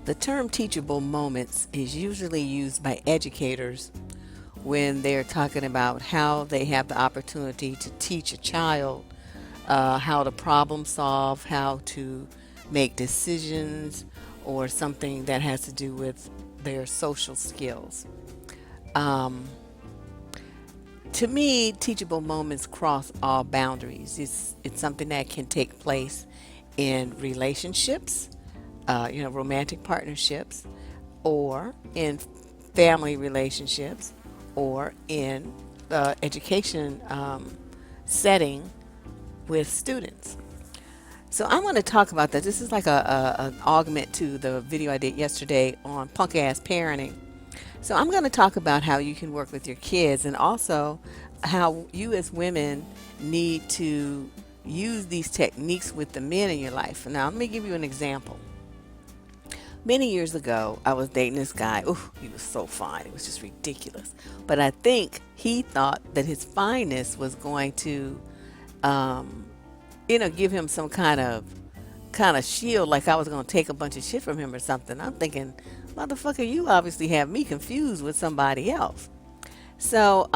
The term teachable moments is usually used by educators when they're talking about how they have the opportunity to teach a child how to problem solve, how to make decisions, or something that has to do with their social skills. Um, to me, teachable moments cross all boundaries. It's something that can take place in relationships, romantic partnerships, or in family relationships, or in education setting with students. So I want to talk about that. This is like an augment to the video I did yesterday on Punkass Parenting. So I'm going to talk about how you can work with your kids, and also how you as women need to use these techniques with the men in your life. Now, let me give you an example. Many years ago, I was dating this guy. Ooh, he was so fine. It was just ridiculous. But I think he thought that his fineness was going to, um, give him some kind of shield, like I was going to take a bunch of shit from him or something. I'm thinking, motherfucker, you obviously have me confused with somebody else. So,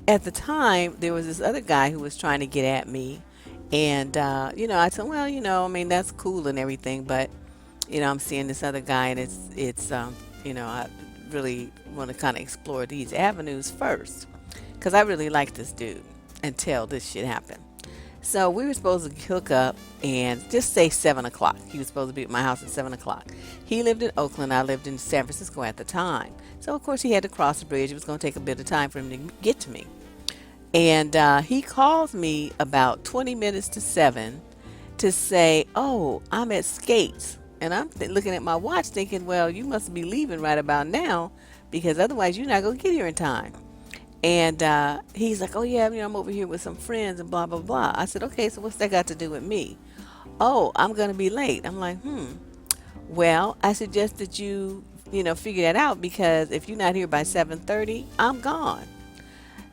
at the time, there was this other guy who was trying to get at me. And, I said, well, I mean, that's cool and everything, but, I'm seeing this other guy, and I really want to kind of explore these avenues first. Because I really like this dude until this shit happened. So we were supposed to hook up and just say 7 o'clock. He was supposed to be at my house at 7 o'clock. He lived in Oakland. I lived in San Francisco at the time. So, of course, he had to cross the bridge. It was going to take a bit of time for him to get to me. And he calls me about 20 minutes to 7 to say, oh, I'm at Skates. And I'm looking at my watch thinking, well, you must be leaving right about now, because otherwise you're not going to get here in time. And he's like, oh, yeah, I'm over here with some friends and blah, blah, blah. I said, okay, so what's that got to do with me? Oh, I'm going to be late. I'm like, well, I suggest that you figure that out, because if you're not here by 7:30, I'm gone.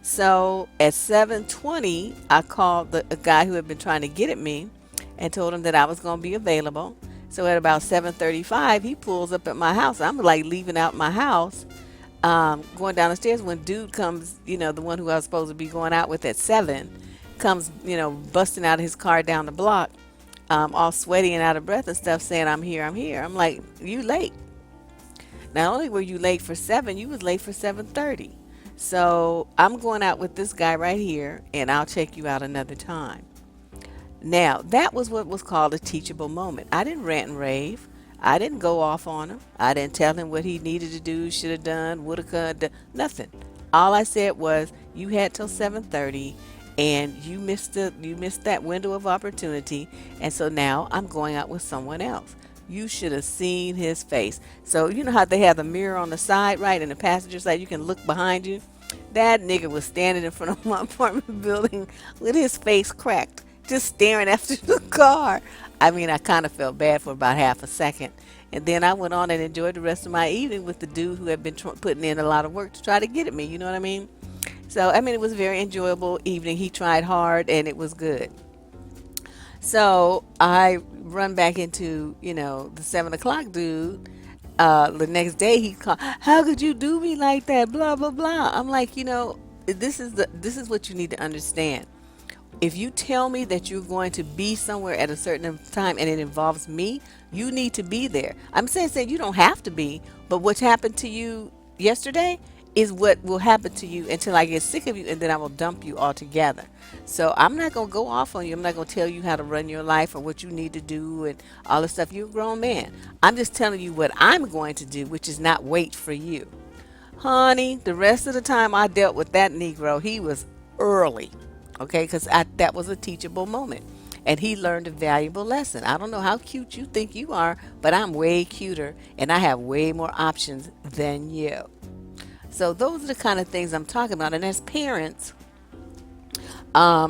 So at 7:20, I called a guy who had been trying to get at me and told him that I was going to be available. So at about 7:35, he pulls up at my house. I'm like leaving out my house, going down the stairs, when dude comes, the one who I was supposed to be going out with at 7, comes, busting out of his car down the block, all sweaty and out of breath and stuff, saying, I'm here, I'm here. I'm like, you late. Not only were you late for 7, you was late for 7:30. So I'm going out with this guy right here, and I'll check you out another time. Now, that was what was called a teachable moment. I didn't rant and rave. I didn't go off on him. I didn't tell him what he needed to do, should have done, would have could, nothing. All I said was, you had till 7:30, and you missed that window of opportunity, and so now I'm going out with someone else. You should have seen his face. So you know how they have the mirror on the side, right? In the passenger side, you can look behind you. That nigga was standing in front of my apartment building with his face cracked, just staring after the car. I mean, I kind of felt bad for about half a second. And then I went on and enjoyed the rest of my evening with the dude who had been putting in a lot of work to try to get at me. You know what I mean? So, I mean, it was a very enjoyable evening. He tried hard, and it was good. So I run back into, the 7 o'clock dude. The next day he called, how could you do me like that? Blah, blah, blah. I'm like, this is what you need to understand. If you tell me that you're going to be somewhere at a certain time and it involves me, you need to be there. I'm saying you don't have to be, but what happened to you yesterday is what will happen to you until I get sick of you, and then I will dump you altogether. So I'm not going to go off on you. I'm not going to tell you how to run your life or what you need to do and all this stuff. You're a grown man. I'm just telling you what I'm going to do, which is not wait for you. Honey, the rest of the time I dealt with that Negro, he was early. Okay, because that was a teachable moment. And he learned a valuable lesson. I don't know how cute you think you are, but I'm way cuter and I have way more options than you. So those are the kind of things I'm talking about. And as parents, our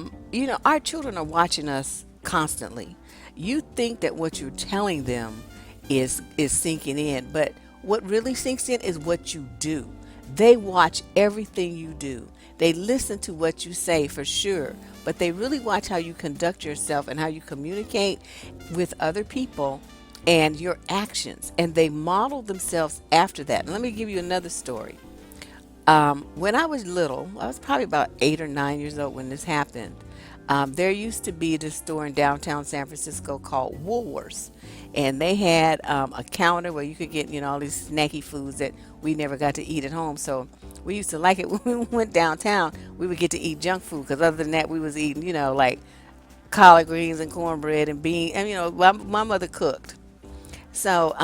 children are watching us constantly. You think that what you're telling them is sinking in, but what really sinks in is what you do. They watch everything you do. They listen to what you say for sure, but they really watch how you conduct yourself and how you communicate with other people and your actions, and they model themselves after that. And let me give you another story. When I was little, I was probably about 8 or 9 years old when this happened. There used to be this store in downtown San Francisco called Woolworths, and they had a counter where you could get, all these snacky foods that we never got to eat at home. So we used to like it when we went downtown. We would get to eat junk food because other than that, we was eating, like collard greens and cornbread and beans. And my mother cooked, so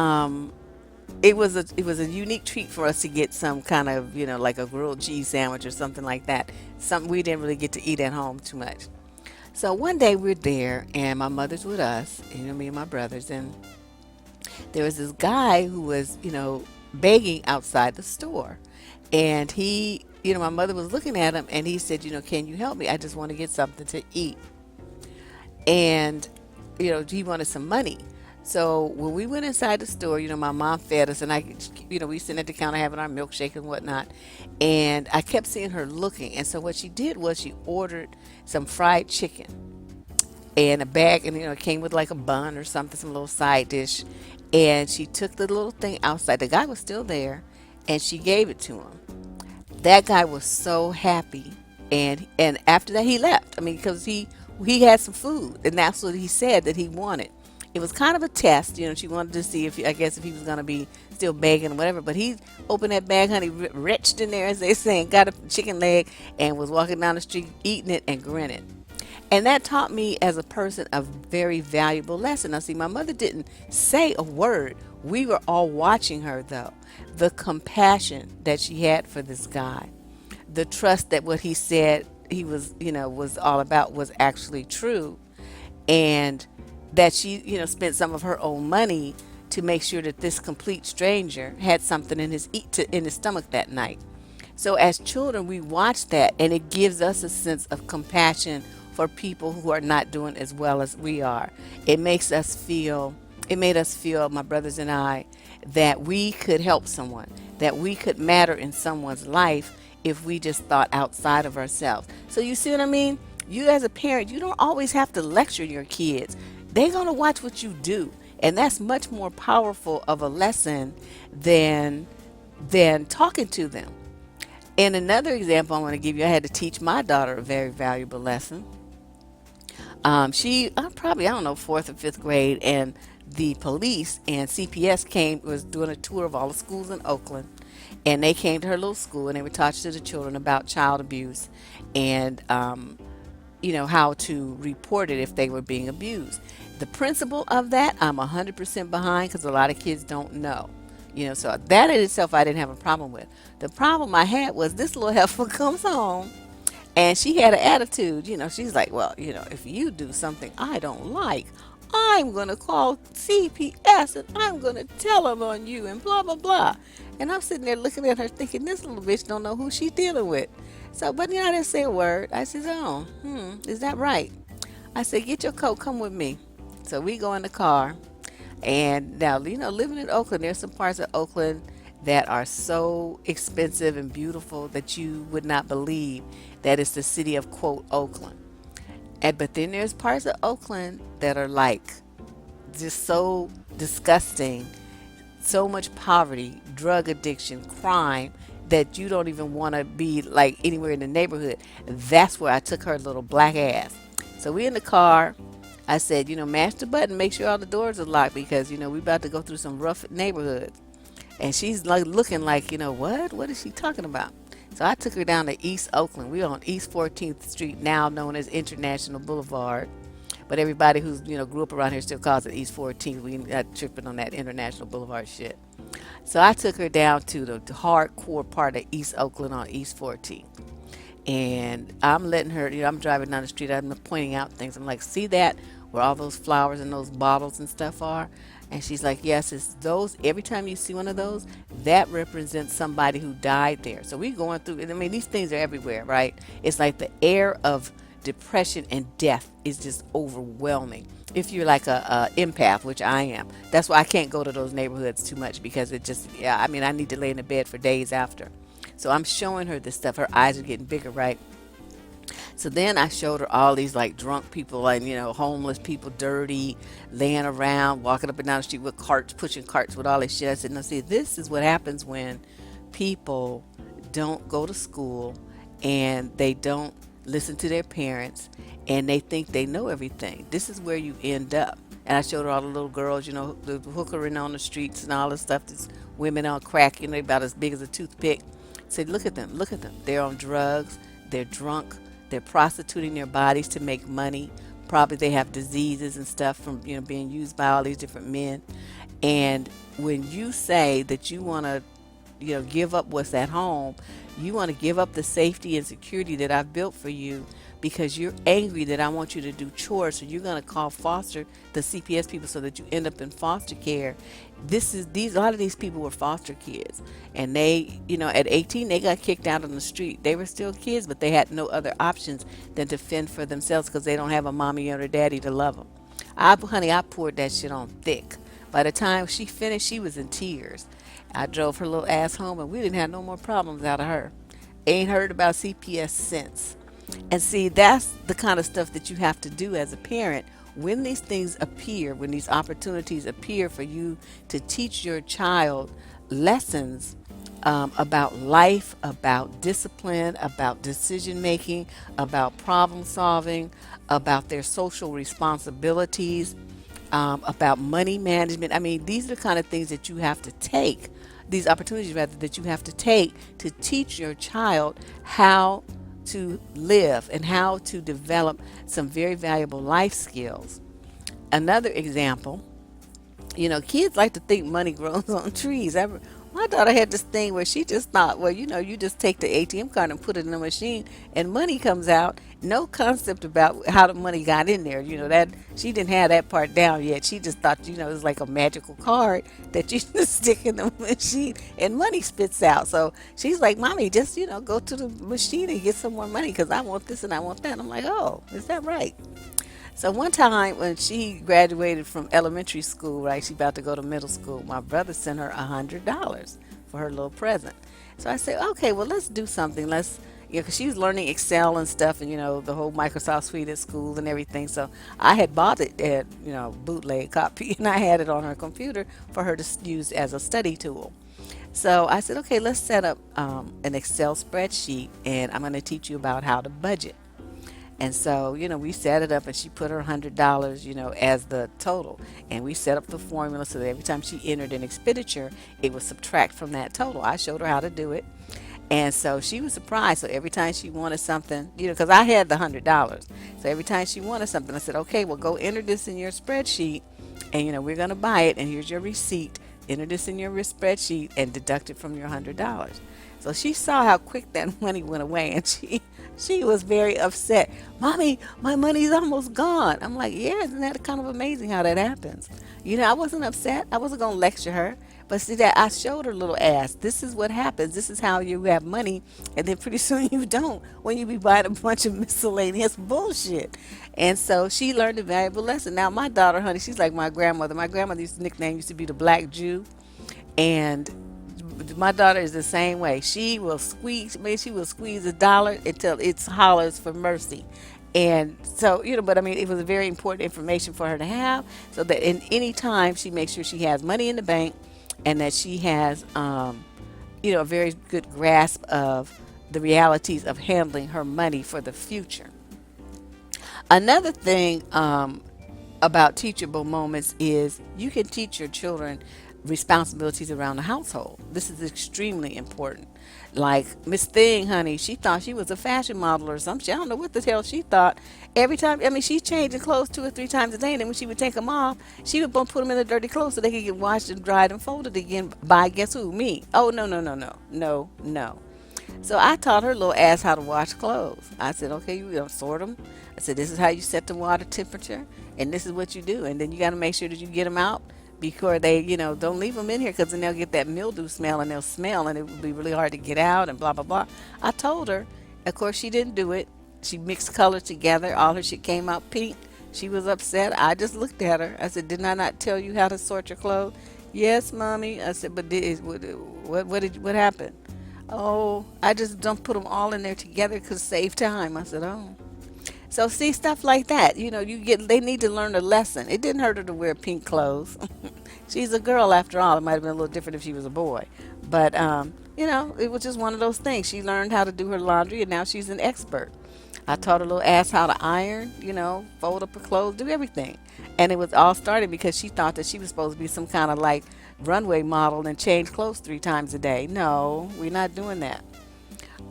it was a unique treat for us to get some kind of like a grilled cheese sandwich or something like that. Something we didn't really get to eat at home too much. So one day we're there and my mother's with us, me and my brothers, and there was this guy who was begging outside the store, and my mother was looking at him and he said, can you help me? I just want to get something to eat. And he wanted some money. So when we went inside the store, my mom fed us, and we sitting at the counter having our milkshake and whatnot, and I kept seeing her looking. And so what she did was she ordered some fried chicken and a bag, and it came with like a bun or something, some little side dish, and she took the little thing outside. The guy was still there, and she gave it to him. That guy was so happy, and after that he left. I mean, because he had some food, and that's what he said that he wanted. It was kind of a test. She wanted to see if, I guess, if he was going to be still begging or whatever. But he opened that bag, honey, reached in there, as they say, and got a chicken leg and was walking down the street eating it and grinning. And that taught me as a person a very valuable lesson. Now, see, my mother didn't say a word. We were all watching her, though. The compassion that she had for this guy, the trust that what he said he was all about was actually true, and that she, spent some of her own money to make sure that this complete stranger had something in his stomach that night. So as children, we watch that, and it gives us a sense of compassion for people who are not doing as well as we are. It makes us feel, it made us feel, my brothers and I, that we could help someone, that we could matter in someone's life if we just thought outside of ourselves. So you see what I mean? You as a parent, you don't always have to lecture your kids. They're going to watch what you do. And that's much more powerful of a lesson than talking to them. And another example I want to give you, I had to teach my daughter a very valuable lesson. She probably, I don't know, fourth or fifth grade, and the police and CPS was doing a tour of all the schools in Oakland, and they came to her little school and they were talking to the children about child abuse and how to report it if they were being abused. The principle of that, I'm 100% behind, because a lot of kids don't know. So that in itself I didn't have a problem with. The problem I had was this little heifer comes home and she had an attitude. She's like, well, if you do something I don't like, I'm going to call CPS and I'm going to tell them on you and blah, blah, blah. And I'm sitting there looking at her thinking, this little bitch don't know who she's dealing with. So, but I didn't say a word. I said, oh, is that right? I said, get your coat, come with me. So we go in the car. And now, living in Oakland, there's some parts of Oakland that are so expensive and beautiful that you would not believe that it's the city of, quote, Oakland. But then there's parts of Oakland that are like just so disgusting, so much poverty, drug addiction, crime, that you don't even want to be like anywhere in the neighborhood. That's where I took her little black ass. So we in the car. I said, mash the button, make sure all the doors are locked, because, we about to go through some rough neighborhoods. And she's like looking like, what? What is she talking about? So I took her down to East Oakland. We're on East 14th Street, now known as International Boulevard. But everybody who's, grew up around here still calls it East 14th. We not tripping on that International Boulevard shit. So I took her down to the hardcore part of East Oakland on East 14th. And I'm letting her, I'm driving down the street. I'm pointing out things. I'm like, see that? Where all those flowers and those bottles and stuff are? And she's like, yes, it's those. Every time you see one of those, that represents somebody who died there. So we're going through, I mean, these things are everywhere, right? It's like the air of depression and death is just overwhelming. If you're like a empath, which I am, that's why I can't go to those neighborhoods too much, because it just, I need to lay in the bed for days after. So I'm showing her this stuff. Her eyes are getting bigger, right? So then I showed her all these like drunk people, like, homeless people, dirty, laying around, walking up and down the street with carts, pushing carts with all this shit. I said, now see, this is what happens when people don't go to school and they don't listen to their parents and they think they know everything. This is where you end up. And I showed her all the little girls, the hookering on the streets and all this stuff. These women on crack, they about as big as a toothpick. Said, look at them, look at them. They're on drugs, they're drunk, they're prostituting their bodies to make money. Probably they have diseases and stuff from being used by all these different men. And when you say that you want to give up what's at home, you want to give up the safety and security that I've built for you because you're angry that I want you to do chores. So you're going to call the CPS people, so that you end up in foster care. A lot of these people were foster kids, and they, at 18 they got kicked out on the street. They were still kids, but they had no other options than to fend for themselves because they don't have a mommy or a daddy to love them. I poured that shit on thick. By the time she finished, she was in tears. I drove her little ass home, and we didn't have no more problems out of her. Ain't heard about CPS since. And see, that's the kind of stuff that you have to do as a parent when these things appear, when these opportunities appear for you to teach your child lessons about life, about discipline, about decision making, about problem solving, about their social responsibilities, about money management. I mean, these are the kind of things that you have to take, these opportunities rather, that you have to take to teach your child how to live and how to develop some very valuable life skills. Another example, kids like to think money grows on trees. My daughter had this thing where she just thought, well, you just take the ATM card and put it in the machine and money comes out. No concept about how the money got in there. That she didn't have that part down yet. She just thought, it was like a magical card that you just stick in the machine and money spits out. So she's like, Mommy, just, go to the machine and get some more money because I want this and I want that. I'm like, oh, is that right? So one time when she graduated from elementary school, right, she about to go to middle school, my brother sent her $100 for her little present. So I said, okay, well, let's do something. Let's, because she was learning Excel and stuff, and the whole Microsoft suite at school and everything. So I had bought it at bootleg copy, and I had it on her computer for her to use as a study tool. So I said, okay, let's set up an Excel spreadsheet, and I'm going to teach you about how to budget. And so, we set it up and she put her $100, as the total. And we set up the formula so that every time she entered an expenditure, it would subtract from that total. I showed her how to do it. And so she was surprised. So every time she wanted something, because I had the $100. So every time she wanted something, I said, okay, well, go enter this in your spreadsheet. And, we're going to buy it. And here's your receipt. Enter this in your spreadsheet and deduct it from your $100. So she saw how quick that money went away, and she was very upset. Mommy, my money's almost gone. I'm like, yeah, isn't that kind of amazing how that happens? I wasn't upset. I wasn't going to lecture her. But see, that I showed her little ass. This is what happens. This is how you have money, and then pretty soon you don't when you be buying a bunch of miscellaneous bullshit. And so she learned a valuable lesson. Now my daughter, honey, she's like my grandmother. My grandmother's nickname used to be the Black Jew, and my daughter is the same way. She will squeeze, a dollar until it hollers for mercy. And so, but I mean, it was a very important information for her to have, so that in any time she makes sure she has money in the bank, and that she has, a very good grasp of the realities of handling her money for the future. Another thing about teachable moments is you can teach your children responsibilities around the household. This is extremely important. Like Miss Thing, honey, she thought she was a fashion model or something. I don't know what the hell she thought. Every time, I mean, she's changing clothes 2 or 3 times a day, and then when she would take them off, she would put them in the dirty clothes so they could get washed and dried and folded again by, guess who? Me. Oh, no, no, no, no, no, no. So I taught her little ass how to wash clothes. I said, okay, you sort them. I said, this is how you set the water temperature, and this is what you do. And then you got to make sure that you get them out before they, don't leave them in here, because then they'll get that mildew smell, and they'll smell, and it will be really hard to get out, and blah, blah, blah. I told her. Of course, she didn't do it. She mixed colors together. All her shit came out pink. She was upset. I just looked at her. I said, didn't I not tell you how to sort your clothes? Yes, Mommy. I said, but what happened? Oh, I just don't put them all in there together because save time. I said, oh. So see stuff like that. You get they need to learn a lesson. It didn't hurt her to wear pink clothes. She's a girl after all. It might have been a little different if she was a boy. But it was just one of those things. She learned how to do her laundry and now she's an expert. I taught her little ass how to iron, fold up her clothes, do everything. And it was all started because she thought that she was supposed to be some kind of like runway model and change clothes 3 times a day. No, we're not doing that.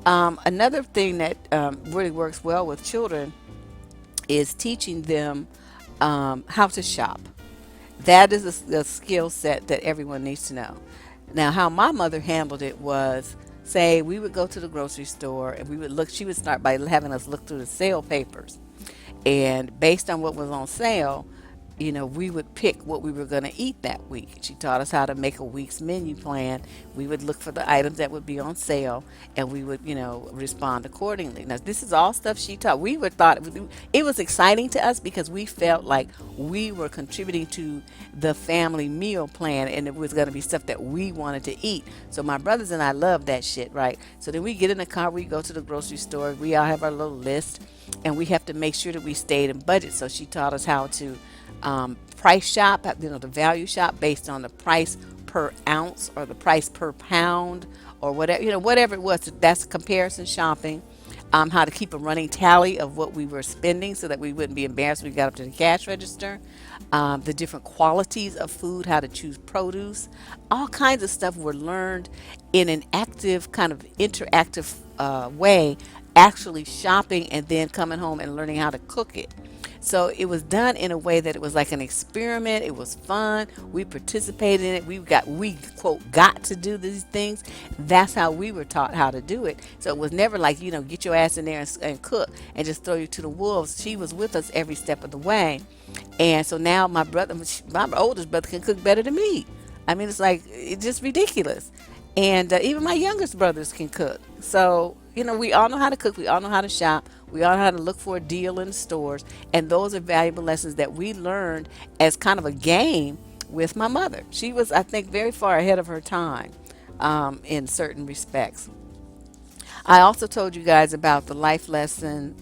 Another thing that really works well with children is teaching them how to shop. That is a skill set that everyone needs to know. Now, how my mother handled it was, say, we would go to the grocery store and we would look. She would start by having us look through the sale papers, and based on what was on sale, we would pick what we were going to eat that week. She taught us how to make a week's menu plan. We would look for the items that would be on sale, and we would, respond accordingly. Now, this is all stuff she taught. We would thought it was exciting to us because we felt like we were contributing to the family meal plan, and it was going to be stuff that we wanted to eat. So my brothers and I love that shit, right? So then we get in the car, we go to the grocery store, we all have our little list, and we have to make sure that we stayed in budget. So she taught us how to price shop, the value shop based on the price per ounce or the price per pound or whatever, whatever it was. That's comparison shopping. How to keep a running tally of what we were spending so that we wouldn't be embarrassed when we got up to the cash register. The different qualities of food, how to choose produce, all kinds of stuff were learned in an active, kind of interactive way, actually shopping and then coming home and learning how to cook it. So it was done in a way that it was like an experiment. It was fun. We participated in it. We quote got to do these things. That's how we were taught how to do it. So it was never like, get your ass in there and cook and just throw you to the wolves. She was with us every step of the way. And so now my oldest brother can cook better than me. I mean, it's just ridiculous. And even my youngest brothers can cook. So, we all know how to cook. We all know how to shop. We all know how to look for a deal in the stores. And those are valuable lessons that we learned as kind of a game with my mother. She was, I think, very far ahead of her time in certain respects. I also told you guys about the life lesson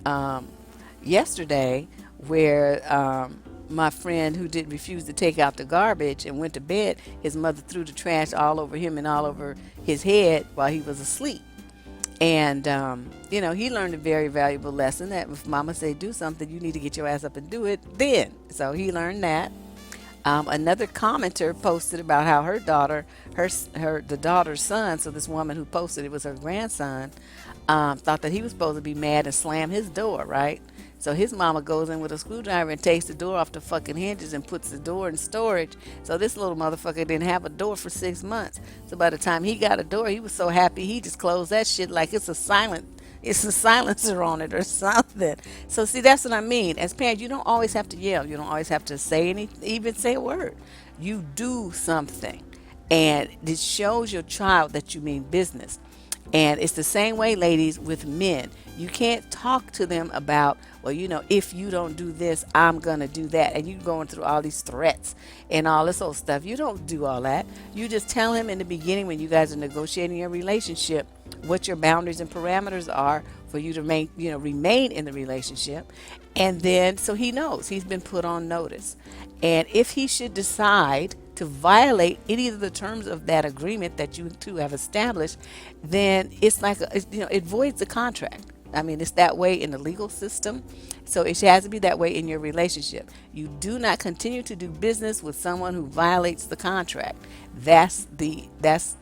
yesterday where my friend who did refuse to take out the garbage and went to bed, his mother threw the trash all over him and all over his head while he was asleep. And, he learned a very valuable lesson that if mama say do something, you need to get your ass up and do it then. So he learned that. Another commenter posted about how her daughter, the daughter's son, so this woman who posted it was her grandson, thought that he was supposed to be mad and slam his door, right? So his mama goes in with a screwdriver and takes the door off the fucking hinges and puts the door in storage. So this little motherfucker didn't have a door for 6 months. So by the time he got a door, he was so happy he just closed that shit like it's a silencer on it or something. So see, that's what I mean. As parents, you don't always have to yell. You don't always have to say even say a word. You do something. And it shows your child that you mean business. And it's the same way, ladies, with men. You can't talk to them about, well, if you don't do this, I'm going to do that. And you going through all these threats and all this old stuff. You don't do all that. You just tell him in the beginning when you guys are negotiating your relationship what your boundaries and parameters are for you to remain in the relationship. And then so he knows he's been put on notice. And if he should decide to violate any of the terms of that agreement that you two have established, then it's like it voids the contract. I mean, it's that way in the legal system. So it has to be that way in your relationship. You do not continue to do business with someone who violates the contract. That's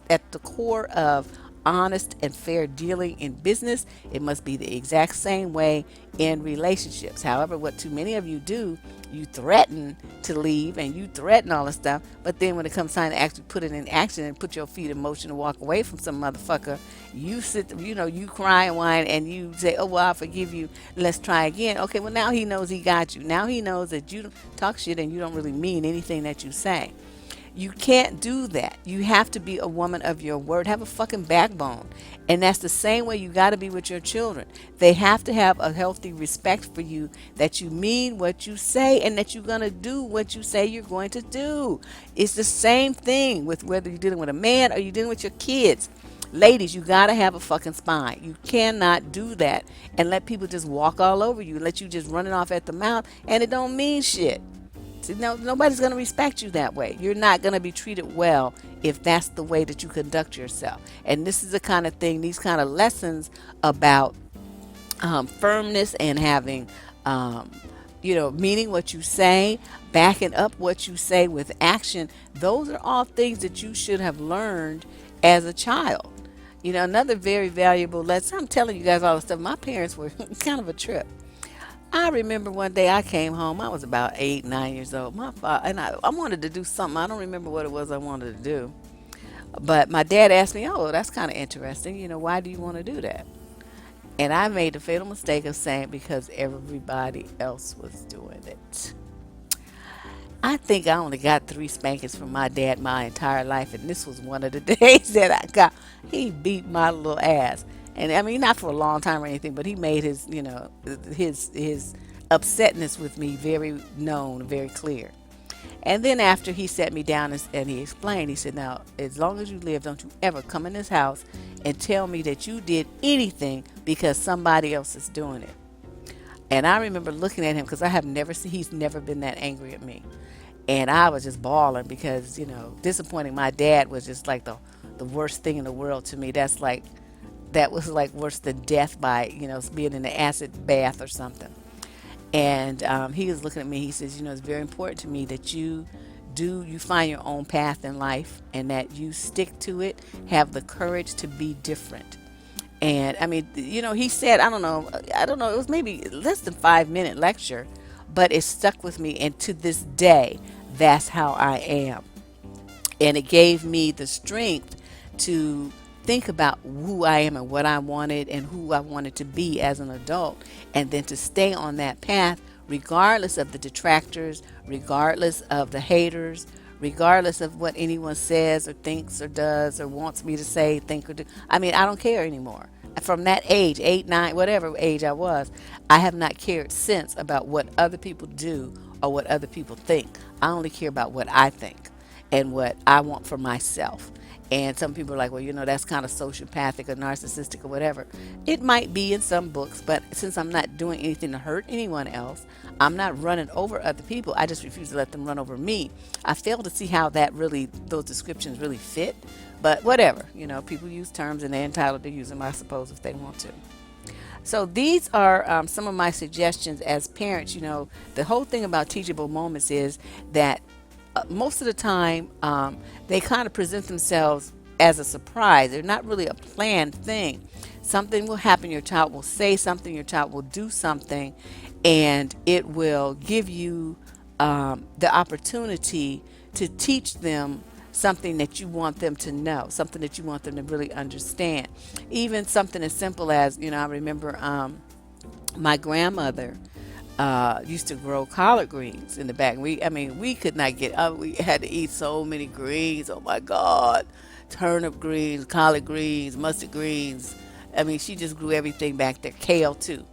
at the core of honest and fair dealing in business. It must be the exact same way in relationships. However, what too many of you do, you threaten to leave and you threaten all this stuff, but then when it comes time to actually put it in action and put your feet in motion and walk away from some motherfucker, you sit, you cry and whine and you say, oh, well, I forgive you, let's try again. Okay, well, now he knows he got you. Now he knows that you talk shit and you don't really mean anything that you say. You can't do that. You have to be a woman of your word. Have a fucking backbone. And that's the same way you got to be with your children. They have to have a healthy respect for you, that you mean what you say and that you're going to do what you say you're going to do. It's the same thing with whether you're dealing with a man or you're dealing with your kids. Ladies, you gotta have a fucking spine. You cannot do that and let people just walk all over you, let you just running off at the mouth, and it don't mean shit. See, no, nobody's gonna respect you that way. You're not gonna be treated well if that's the way that you conduct yourself. And this is the kind of thing, these kind of lessons about firmness and having, um, meaning what you say, backing up what you say with action. Those are all things that you should have learned as a child. Another very valuable lesson. I'm telling you guys all the stuff. My parents were kind of a trip. I remember one day I came home. I was about 8, 9 years old. My father and I wanted to do something. I don't remember what it was I wanted to do. But my dad asked me, "Oh, that's kind of interesting. Why do you want to do that?" And I made the fatal mistake of saying because everybody else was doing it. I think I only got 3 spankings from my dad my entire life, and this was one of the days that I got. He beat my little ass, and I mean not for a long time or anything, but he made his upsetness with me very known, very clear. And then after he sat me down and he explained, he said, "Now, as long as you live, don't you ever come in this house and tell me that you did anything because somebody else is doing it." And I remember looking at him because I have never seen, he's never been that angry at me. And I was just bawling because, disappointing my dad was just like the worst thing in the world to me. That was like worse than death by, being in an acid bath or something. And he was looking at me. He says, "It's very important to me that you find your own path in life and that you stick to it, have the courage to be different." And I mean, he said, I don't know, it was maybe less than 5 minute lecture, but it stuck with me. And to this day, that's how I am. And it gave me the strength to think about who I am and what I wanted and who I wanted to be as an adult, and then to stay on that path regardless of the detractors, regardless of the haters, regardless of what anyone says or thinks or does or wants me to say, think or do. I mean, I don't care anymore. From that age, 8, 9, whatever age I was, I have not cared since about what other people do or what other people think. I only care about what I think and what I want for myself. And some people are like, well, that's kind of sociopathic or narcissistic or whatever. It might be in some books, but since I'm not doing anything to hurt anyone else, I'm not running over other people. I just refuse to let them run over me. I fail to see how those descriptions really fit. But whatever, people use terms and they're entitled to use them, I suppose, if they want to. So these are some of my suggestions as parents. The whole thing about teachable moments is that most of the time they kind of present themselves as a surprise. They're not really a planned thing. Something will happen, your child will say something, your child will do something, and it will give you the opportunity to teach them something that you want them to know, something that you want them to really understand. Even something as simple as, I remember my grandmother used to grow collard greens in the back. We could not get up. We had to eat so many greens. Oh my God. Turnip greens, collard greens, mustard greens. I mean, she just grew everything back there. Kale too,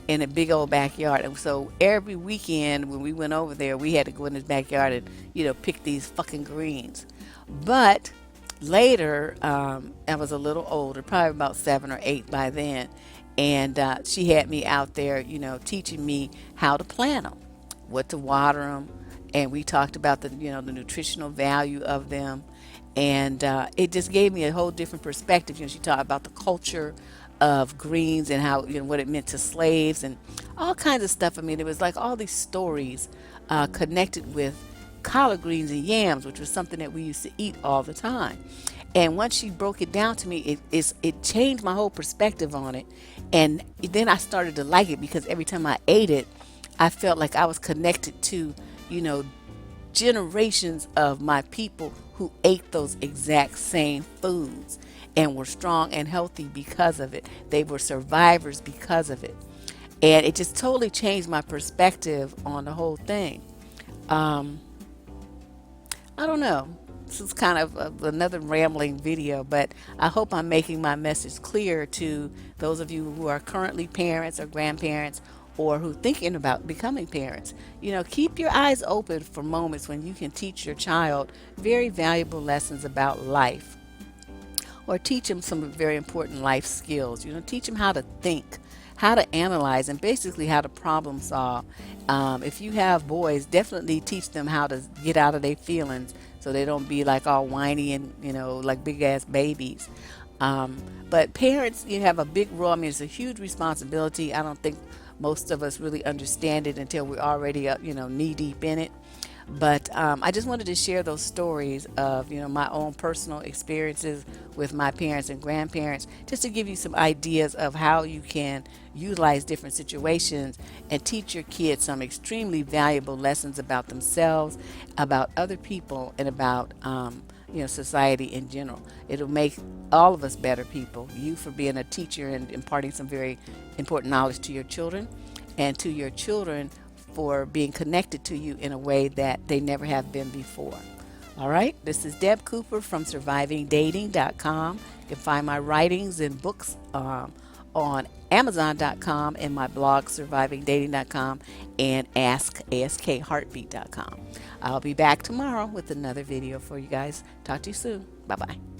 in a big old backyard. And so every weekend when we went over there, we had to go in his backyard and, pick these fucking greens. But later, I was a little older, probably about 7 or 8 by then. And she had me out there, teaching me how to plant them, what to water them. And we talked about the nutritional value of them. And it just gave me a whole different perspective. She talked about the culture of greens and how, what it meant to slaves and all kinds of stuff. I mean, it was like all these stories connected with collard greens and yams, which was something that we used to eat all the time. And once she broke it down to me, it changed my whole perspective on it. And then I started to like it because every time I ate it, I felt like I was connected to, generations of my people who ate those exact same foods and were strong and healthy because of it. They were survivors because of it. And it just totally changed my perspective on the whole thing. I don't know. This is kind of another rambling video, but I hope I'm making my message clear to those of you who are currently parents or grandparents or who are thinking about becoming parents. Keep your eyes open for moments when you can teach your child very valuable lessons about life or teach them some very important life skills. Teach them how to think, how to analyze, and basically how to problem solve. If you have boys, definitely teach them how to get out of their feelings so they don't be like all whiny and, like big ass babies. Um, but parents, you have a big role. I mean, it's a huge responsibility. I don't think most of us really understand it until we're already, knee deep in it. But I just wanted to share those stories of, my own personal experiences with my parents and grandparents, just to give you some ideas of how you can utilize different situations and teach your kids some extremely valuable lessons about themselves, about other people, and about society in general. It'll make all of us better people. You for being a teacher and imparting some very important knowledge to your children, and to your children for being connected to you in a way that they never have been before. All right, this is Deb Cooper from survivingdating.com. You can find my writings and books on Amazon.com and my blog survivingdating.com and askheartbeat.com. I'll be back tomorrow with another video for you guys. Talk to you soon. Bye bye.